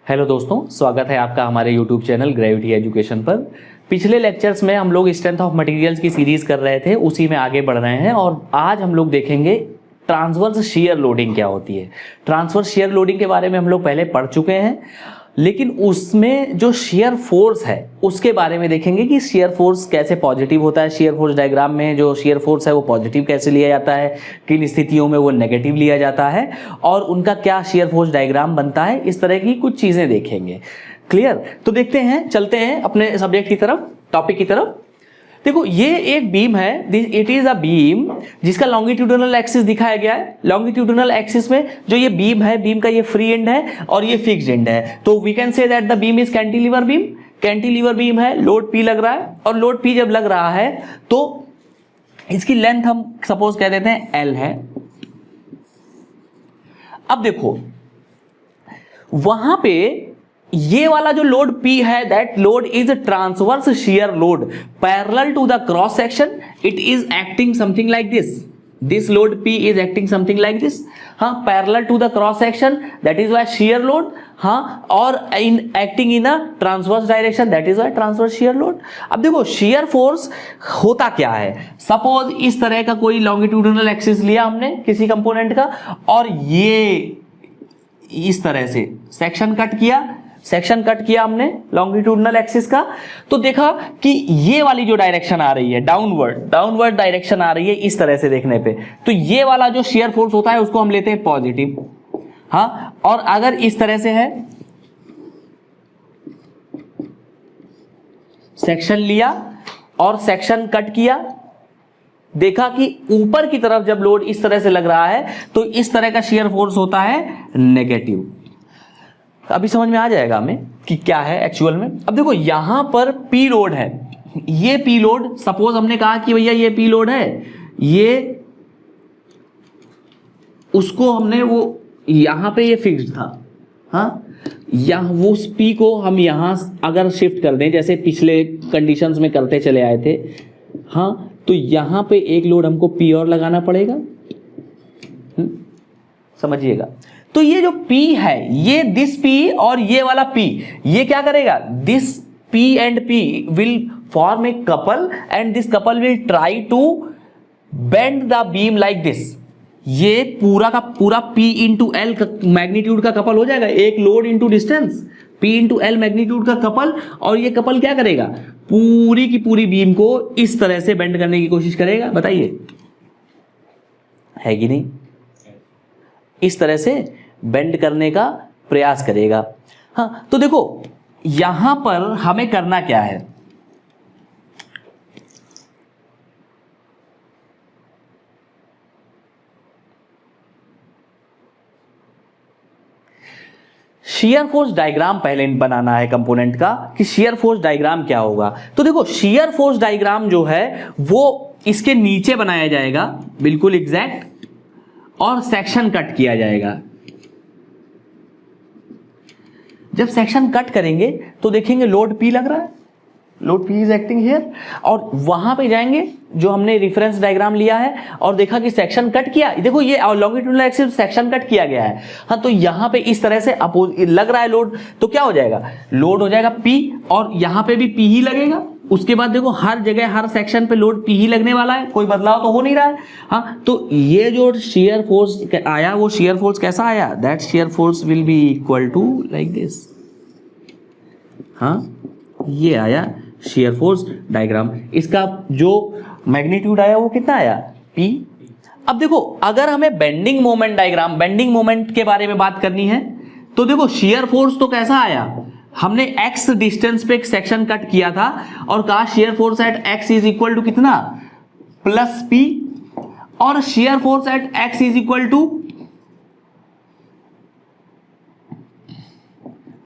Hello दोस्तों, स्वागत है आपका हमारे यूट्यूब चैनल ग्रेविटी एजुकेशन पर। पिछले लेक्चर्स में हम लोग स्ट्रेंथ ऑफ मटेरियल्स की सीरीज कर रहे थे, उसी में आगे बढ़ रहे हैं और आज हम लोग देखेंगे ट्रांसवर्स शियर लोडिंग क्या होती है। ट्रांसवर्स शियर लोडिंग के बारे में हम लोग पहले पढ़ चुके हैं, लेकिन उसमें जो शियर फोर्स है उसके बारे में देखेंगे कि शियर फोर्स कैसे पॉजिटिव होता है। शियर फोर्स डायग्राम में जो शियर फोर्स है वो पॉजिटिव कैसे लिया जाता है, किन स्थितियों में वो नेगेटिव लिया जाता है और उनका क्या शियर फोर्स डायग्राम बनता है। इस तरह की कुछ चीजें देखेंगे। क्लियर? तो देखते हैं, चलते हैं अपने सब्जेक्ट की तरफ, टॉपिक की तरफ। देखो, ये एक बीम है, इट इज अ बीम जिसका लॉन्गिट्यूडिनल एक्सिस दिखाया गया है। लॉन्गिट्यूडिनल एक्सिस में जो ये बीम है, बीम का ये फ्री एंड है और ये फिक्स्ड एंड है, तो we can say that the beam is cantilever beam. Cantilever beam है, लोड P लग रहा है और लोड P जब लग रहा है तो इसकी लेंथ हम सपोज कह देते हैं L है। अब देखो, वहां पे ये वाला जो लोड P है, that load is transverse shear load parallel to the cross section. It is acting something like this load P is acting something like this, हाँ, parallel to the cross section, that is why shear load, हाँ, और इन acting in a transverse direction, that is why transverse shear load. अब देखो, shear force होता क्या है। Suppose इस तरह का कोई लॉन्गिट्यूडिनल एक्सिस लिया हमने किसी कंपोनेंट का और ये इस तरह से सेक्शन कट किया हमने लॉन्गिट्यूडिनल एक्सिस का, तो देखा कि ये वाली जो डायरेक्शन आ रही है डाउनवर्ड डायरेक्शन आ रही है इस तरह से देखने पे, तो ये वाला जो शियर फोर्स होता है उसको हम लेते हैं पॉजिटिव, हाँ। और अगर इस तरह से है, सेक्शन लिया और सेक्शन कट किया, देखा कि ऊपर की तरफ जब लोड इस तरह से लग रहा है तो इस तरह का शियर फोर्स होता है नेगेटिव। अभी समझ में आ जाएगा हमें कि क्या है एक्चुअल में। अब देखो, यहां पर P लोड है, ये P लोड, सपोज हमने कहा कि भैया ये P लोड है, ये उसको हमने वो यहां पे ये फिक्स्ड था, हाँ, यहाँ वो P को हम यहां अगर शिफ्ट कर दें जैसे पिछले कंडीशंस में करते चले आए थे, हाँ, तो यहां पे एक लोड हमको P और लगाना पड़ेगा, समझिएगा। तो ये जो P है, ये दिस P और ये वाला P, ये क्या करेगा, this P and P will form a couple and this couple will try to bend the beam like this. ये पूरा का पूरा P इंटू L मैग्नीट्यूड का कपल हो जाएगा, एक load into distance, P into L magnitude का couple, और ये कपल क्या करेगा, पूरी की पूरी बीम को इस तरह से बेंड करने की कोशिश करेगा। बताइए, है कि नहीं? इस तरह से बेंड करने का प्रयास करेगा, हाँ। तो देखो, यहां पर हमें करना क्या है, शियर फोर्स डायग्राम पहले बनाना है कंपोनेंट का कि शियर फोर्स डायग्राम क्या होगा। तो देखो, शियर फोर्स डायग्राम जो है वो इसके नीचे बनाया जाएगा बिल्कुल एग्जैक्ट, और सेक्शन कट किया जाएगा। जब सेक्शन कट करेंगे तो देखेंगे लोड P लग रहा है, load P is acting here, और वहां पे जाएंगे जो हमने रेफरेंस डायग्राम लिया है और देखा कि सेक्शन कट किया। देखो, ये लॉन्गिट्यूडिनल एक्सिस सेक्शन कट किया गया है, हाँ, तो यहां पे इस तरह से लग रहा है लोड, तो क्या हो जाएगा, लोड हो जाएगा P और यहां पे भी P ही लगेगा। उसके बाद देखो, हर जगह हर सेक्शन पे लोड P ही लगने वाला है, कोई बदलाव तो हो नहीं रहा है, हाँ। तो ये जो शियर फोर्स आया वो शियर फोर्स कैसा आया, that shear force will be equal to like this, हाँ, ये आया शियर फोर्स डायग्राम। इसका जो मैग्नीट्यूड आया वो कितना आया, P। अब देखो, अगर हमें bending moment diagram, bending moment के बारे में बात करनी है, तो देखो शियर फोर्स तो कैसा आया, हमने x डिस्टेंस पे एक सेक्शन कट किया था और कहा shear force at x is equal to कितना, प्लस P, और shear force at x is equal to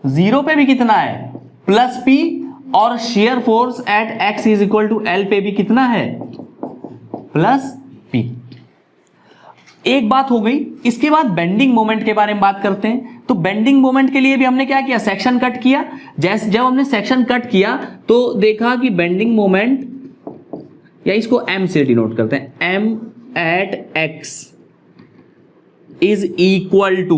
0 पे भी कितना है, प्लस P, और shear force at x is equal to L पे भी कितना है, प्लस P। एक बात हो गई। इसके बाद बेंडिंग मोमेंट के बारे में बात करते हैं। तो बेंडिंग मोमेंट के लिए भी हमने क्या किया, सेक्शन कट किया। जब हमने सेक्शन कट किया तो देखा कि बेंडिंग मोमेंट, या इसको m से डिनोट करते हैं, m at x is equal to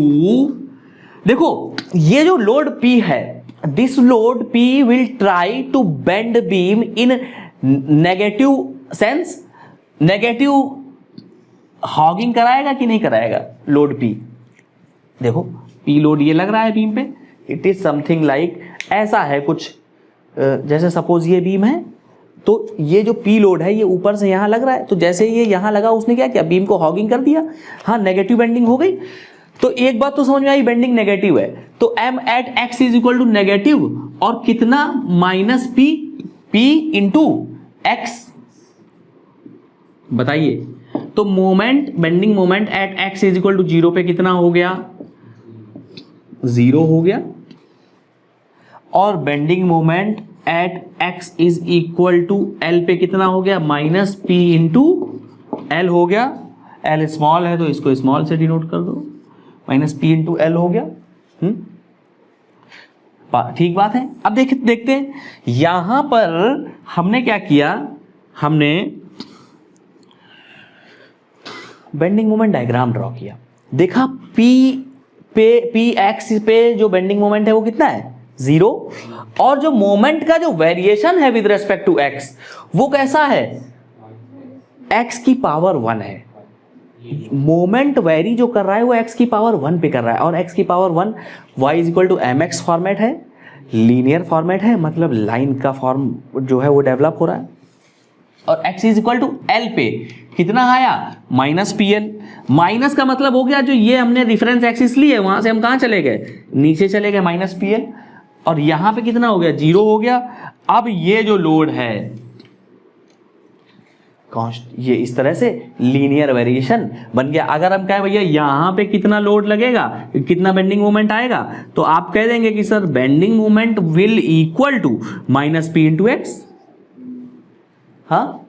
देखो ये जो लोड P है, this load P will try to bend beam in negative sense, negative hogging कराएगा कि नहीं कराएगा लोड P। देखो P लोड ये लग रहा है बीम पे, इट इज समथिंग लाइक ऐसा है कुछ, जैसे सपोज ये बीम है तो ये जो P लोड है ये ऊपर से यहां लग रहा है, तो जैसे ये यहां लगा उसने क्या किया, बीम को हॉगिंग कर दिया, हाँ नेगेटिव बेंडिंग हो गई। तो एक बात तो समझ में आई, बेंडिंग नेगेटिव है, तो m at x is equal to negative और कितना माइनस p इंटू एक्स, बताइए। तो moment, bending moment at x is equal to 0 पे कितना हो गया, 0 हो गया, और bending moment at x is equal to l पे कितना हो गया, माइनस p इंटू l हो गया। l स्मॉल है तो इसको स्मॉल से डिनोट कर दो, माइनस p इंटू l हो गया। ठीक बात है। अब देखते हैं यहां पर हमने क्या किया, हमने बेंडिंग मोमेंट डायग्राम ड्रॉ किया, देखा p एक्स पे जो बेंडिंग मोमेंट है वो कितना है, 0, और जो मोमेंट का जो वेरिएशन है विद रेस्पेक्ट टू x वो कैसा है, x की पावर 1 है। मोमेंट वेरी जो कर रहा है वो x की पावर 1 पे कर रहा है, और x की power 1 y is equal to mx format है, लीनियर फॉर्मेट है, मतलब लाइन का फॉर्म जो है वो डेवलप हो रहा है, और x is equal to l पे कितना आया, माइनस pl। माइनस का मतलब हो गया जो ये हमने रिफरेंस एक्सिस ली है वहां से हम कहां चले गए, नीचे चले गए, माइनस pl, और यहां पे कितना हो गया, 0 हो गया। अब ये जो लोड है ये इस तरह से लीनियर वेरिएशन बन गया। अगर हम कहें भैया यहां पे कितना लोड लगेगा, कितना बेंडिंग मोमेंट आएगा, तो आप कह देंगे कि sir bending moment will equal to minus p into x, हाँ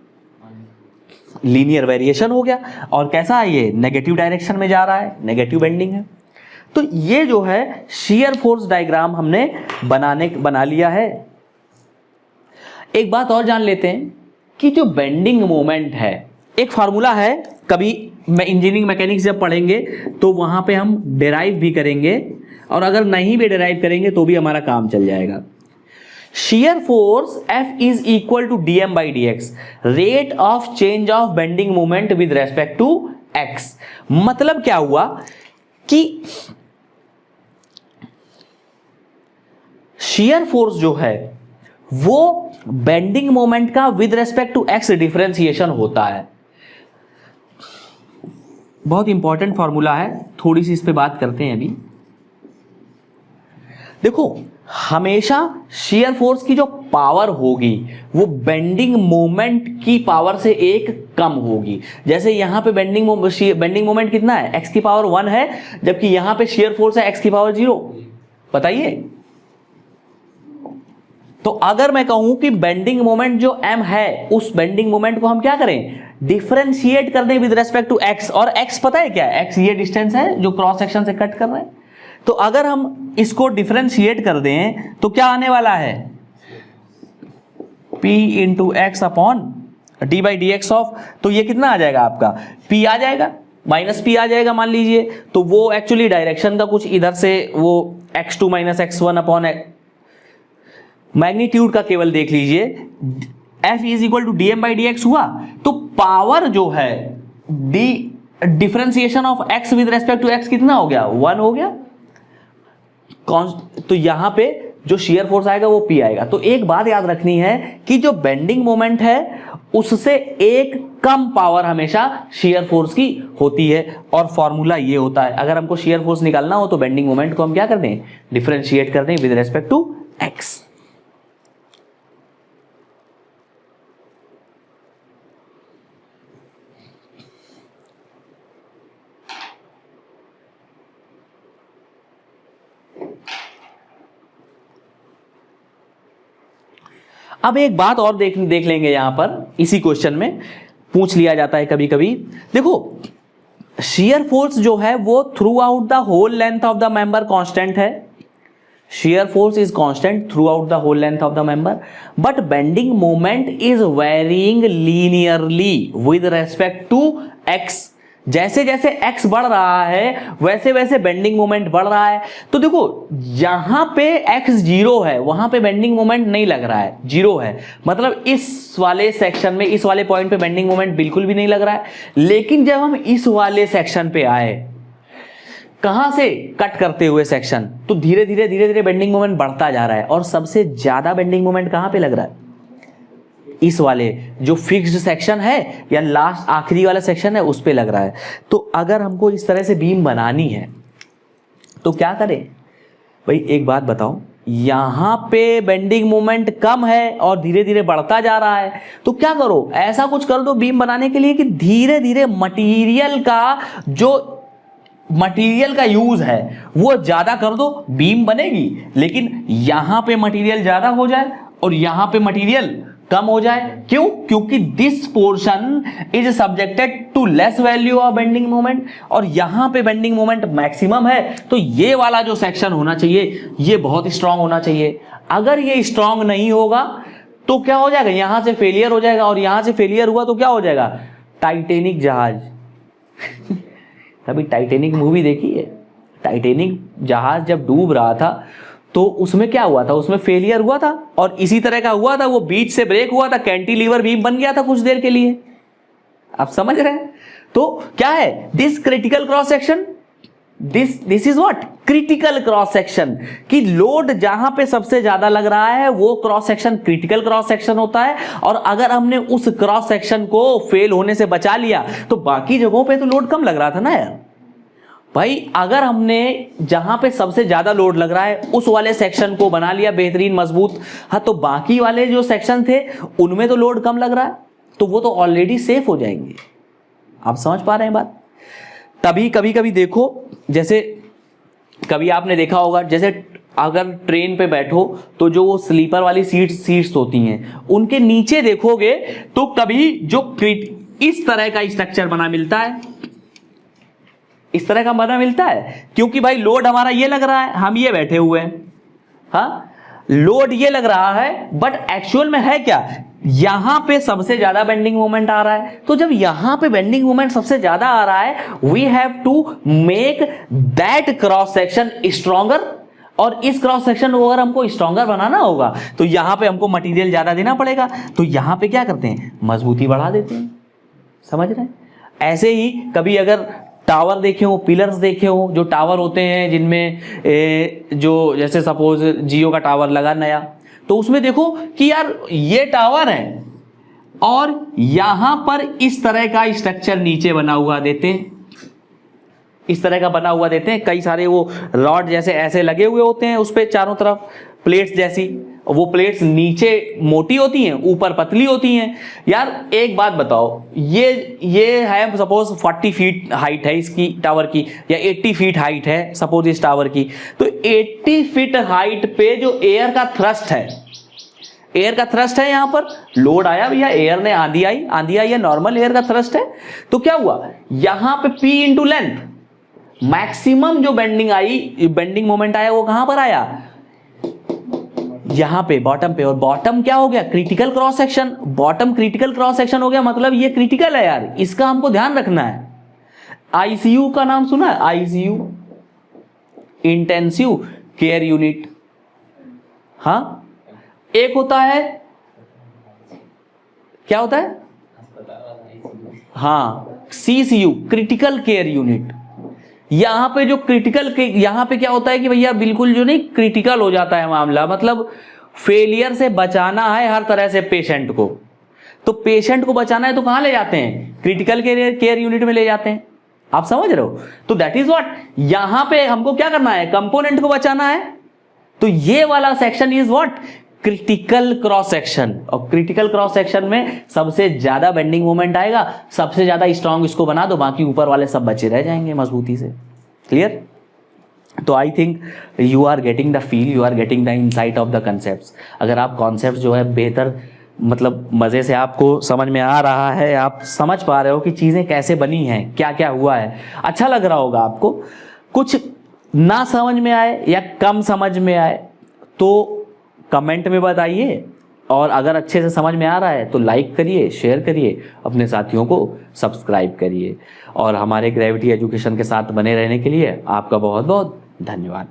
लीनियर वेरिएशन हो गया। और कैसा है ये, नेगेटिव डायरेक्शन में जा रहा है, नेगेटिव बेंडिंग है। तो ये जो है शियर फोर्स डायग्राम हमने बना लिया है। एक बात और जान लेते हैं कि जो बेंडिंग मोमेंट है, एक फार्मूला है, कभी इंजीनियरिंग मैकेनिक्स जब पढ़ेंगे तो वहां पे हम डिराइव भी करेंगे, और अगर नहीं भी डिराइव करेंगे तो भी हमारा काम चल जाएगा। shear force F is equal to dm by dx, rate of change of bending moment with respect to x। मतलब क्या हुआ कि shear force जो है वो बेंडिंग मोमेंट का with respect to x differentiation होता है। बहुत इंपॉर्टेंट फॉर्मूला है, थोड़ी सी इस पे बात करते हैं अभी। देखो हमेशा शियर फोर्स की जो पावर होगी वो बेंडिंग मोमेंट की पावर से एक कम होगी। जैसे यहां पे बेंडिंग मोमेंट कितना है, एक्स की पावर 1 है, जबकि यहां पे शियर फोर्स है एक्स की पावर 0। बताइए, तो अगर मैं कहूं कि बेंडिंग मोमेंट जो m है उस बेंडिंग मोमेंट को हम क्या करें, डिफरेंशिएट कर दें विद रेस्पेक्ट टू x, और x पता है क्या है, x ये डिस्टेंस है जो क्रॉस सेक्शन से कट कर रहे हैं। तो अगर हम इसको डिफरेंशिएट कर दें तो क्या आने वाला है, p into x upon D by d x of, तो ये कितना आ जाएगा आपका, p आ जाएगा, माइनस p आ जाएगा मान लीजिए। तो वो एक्चुअली डायरेक्शन का कुछ इधर से वो x2 minus x1 upon magnitude का केवल देख लीजिए, F is equal to d m by d x हुआ। तो पावर जो है differentiation of x with respect to x कितना हो गया, 1 हो गया। तो यहां पे जो शियर फोर्स आएगा वो P आएगा। तो एक बात याद रखनी है कि जो बेंडिंग मोमेंट है उससे एक कम पावर हमेशा शियर फोर्स की होती है, और फॉर्मूला ये होता है। अगर हमको शियर फोर्स निकालना हो तो बेंडिंग मोमेंट को हम क्या कर दें, डिफरेंशिएट कर दें विद रेस्पेक्ट टू x। अब एक बात और देख लेंगे, यहां पर इसी क्वेश्चन में पूछ लिया जाता है कभी कभी। देखो शियर फोर्स जो है वो throughout the whole length of the member constant है, shear force is constant throughout the whole length of the member, but bending moment is varying linearly with respect to x. जैसे जैसे x बढ़ रहा है वैसे वैसे bending moment बढ़ रहा है। तो देखो यहां पे x 0 है, वहां पे बेंडिंग मोमेंट नहीं लग रहा है, 0 है, मतलब इस वाले सेक्शन में, इस वाले पॉइंट पे बेंडिंग मोमेंट बिल्कुल भी नहीं लग रहा है। लेकिन जब हम इस वाले सेक्शन पे आए, कहां से, कट करते हुए सेक्शन, तो धीरे धीरे बेंडिंग मोमेंट बढ़ता जा रहा है। और सबसे ज्यादा बेंडिंग मोमेंट कहां पे लग रहा है, इस वाले जो फिक्स्ड सेक्शन है या लास्ट आखिरी वाला सेक्शन है उस पे लग रहा है। तो अगर हमको इस तरह से बीम बनानी है तो क्या करें भाई, एक बात बताओ, यहां पे बेंडिंग मोमेंट कम है और धीरे धीरे बढ़ता जा रहा है, तो क्या करो, ऐसा कुछ कर दो बीम बनाने के लिए कि धीरे धीरे मटेरियल का यूज है वो ज्यादा कर दो, बीम बनेगी। लेकिन यहां पे मटेरियल ज्यादा हो जाए और यहां पे मटेरियल कम हो जाए। क्यों? क्योंकि this portion is subjected to less value of bending moment और यहां पे बेंडिंग मोमेंट मैक्सिमम है। तो ये वाला जो सेक्शन होना चाहिए ये बहुत स्ट्रांग होना चाहिए। अगर ये स्ट्रांग नहीं होगा तो क्या हो जाएगा, यहां से फेलियर हो जाएगा, और यहां से फेलियर हुआ तो क्या हो जाएगा, टाइटेनिक जहाज कभी टाइटेनिक मूवी देखी है? टाइटेनिक जहाज जब डूब रहा था तो उसमें क्या हुआ था, उसमें फेलियर हुआ था और इसी तरह का हुआ था, वो बीच से ब्रेक हुआ था, कैंटिलीवर बीम बन गया था कुछ देर के लिए। आप समझ रहे हैं? तो क्या है this critical cross section, this is what, critical cross section, कि लोड जहां पे सबसे ज्यादा लग रहा है वो cross section critical cross section होता है। और अगर हमने उस क्रॉस सेक्शन को फेल होने से बचा लिया तो बाकी जगहों पे तो लोड कम लग रहा था ना यार भाई। अगर हमने जहां पे सबसे ज्यादा लोड लग रहा है उस वाले सेक्शन को बना लिया बेहतरीन मजबूत, हाँ, तो बाकी वाले जो सेक्शन थे उनमें तो लोड कम लग रहा है तो वो तो ऑलरेडी सेफ हो जाएंगे। आप समझ पा रहे हैं बात? तभी कभी कभी देखो, जैसे कभी आपने देखा होगा, जैसे अगर ट्रेन पे बैठो तो जो वो स्लीपर वाली सीट्स होती हैं उनके नीचे देखोगे तो कभी जो इस तरह का स्ट्रक्चर बना मिलता है, इस तरह का बना मिलता है, क्योंकि भाई लोड हमारा ये लग रहा है, हम ये बैठे हुए हैं, हाँ, लोड ये लग रहा है, बट एक्चुअल में है क्या, यहां पे सबसे ज्यादा बेंडिंग मोमेंट आ रहा है। तो जब यहां पे बेंडिंग मोमेंट सबसे ज्यादा आ रहा है, we have to make that cross section stronger, और इस क्रॉस सेक्शन को अगर हमको स्ट्रॉन्गर बनाना होगा तो यहां पे हमको मटेरियल ज्यादा देना पड़ेगा। तो यहां पे क्या करते हैं, मजबूती बढ़ा देते हैं। समझ रहे हैं? ऐसे ही कभी अगर टावर देखे हो, पिलर्स देखे हो, जो टावर होते हैं जिनमें जो जैसे सपोज जियो का टावर लगा नया, तो उसमें देखो कि यार ये टावर है और यहां पर इस तरह का स्ट्रक्चर नीचे बना हुआ देते हैं, इस तरह का बना हुआ देते हैं, कई सारे वो रॉड जैसे ऐसे लगे हुए होते हैं उस पे चारों तरफ प्लेट्स जैसी, वो प्लेट्स नीचे मोटी होती हैं ऊपर पतली होती हैं। यार एक बात बताओ, ये है सपोज 40 फीट हाइट है इसकी टावर की, या 80 फीट हाइट है सपोज इस टावर की, तो 80 फीट हाइट पे जो एयर का थ्रस्ट है, एयर का थ्रस्ट है, यहां पर लोड आया भैया, एयर ने आंधी आई है, नॉर्मल एयर का थ्रस्ट है, तो क्या हुआ, यहां पे P इंटू लेंथ, मैक्सिमम जो बेंडिंग मोमेंट आया वो कहां पर आया, यहां पे बॉटम पे। और बॉटम क्या हो गया, critical cross section, bottom critical cross section हो गया, मतलब ये क्रिटिकल है यार, इसका हमको ध्यान रखना है। आईसीयू का नाम सुना है, आईसीयू, इंटेंसिव केयर यूनिट, हाँ, एक होता है, क्या होता है, हाँ, सीसीयू, क्रिटिकल केयर यूनिट। यहां पे जो क्रिटिकल के, यहां पे क्या होता है कि भैया बिल्कुल जो नहीं क्रिटिकल हो जाता है मामला, मतलब फेलियर से बचाना है हर तरह से पेशेंट को, तो पेशेंट को बचाना है तो कहां ले जाते हैं, क्रिटिकल केयर यूनिट में ले जाते हैं। आप समझ रहे हो? तो दैट इज व्हाट, यहां पे हमको क्या करना है, कंपोनेंट को बचाना है, तो ये वाला section is what, critical cross section. और क्रिटिकल क्रॉस सेक्शन में सबसे ज्यादा बेंडिंग मोमेंट आएगा, सबसे ज्यादा स्ट्रांग इसको बना दो, बाकी ऊपर वाले सब बचे रह जाएंगे मजबूती से। क्लियर? तो I think you are getting the feel, you are getting the insight of the concepts. अगर आप कॉन्सेप्ट जो है बेहतर, मतलब मजे से आपको समझ में आ रहा है, आप समझ पा रहे हो कि चीजें कैसे बनी हैं, क्या क्या हुआ है, अच्छा लग रहा होगा आपको। कुछ ना समझ में आए या कम समझ में आए तो कमेंट में बताइए, और अगर अच्छे से समझ में आ रहा है तो लाइक करिए, शेयर करिए, अपने साथियों को सब्सक्राइब करिए। और हमारे ग्रेविटी एजुकेशन के साथ बने रहने के लिए आपका बहुत बहुत धन्यवाद।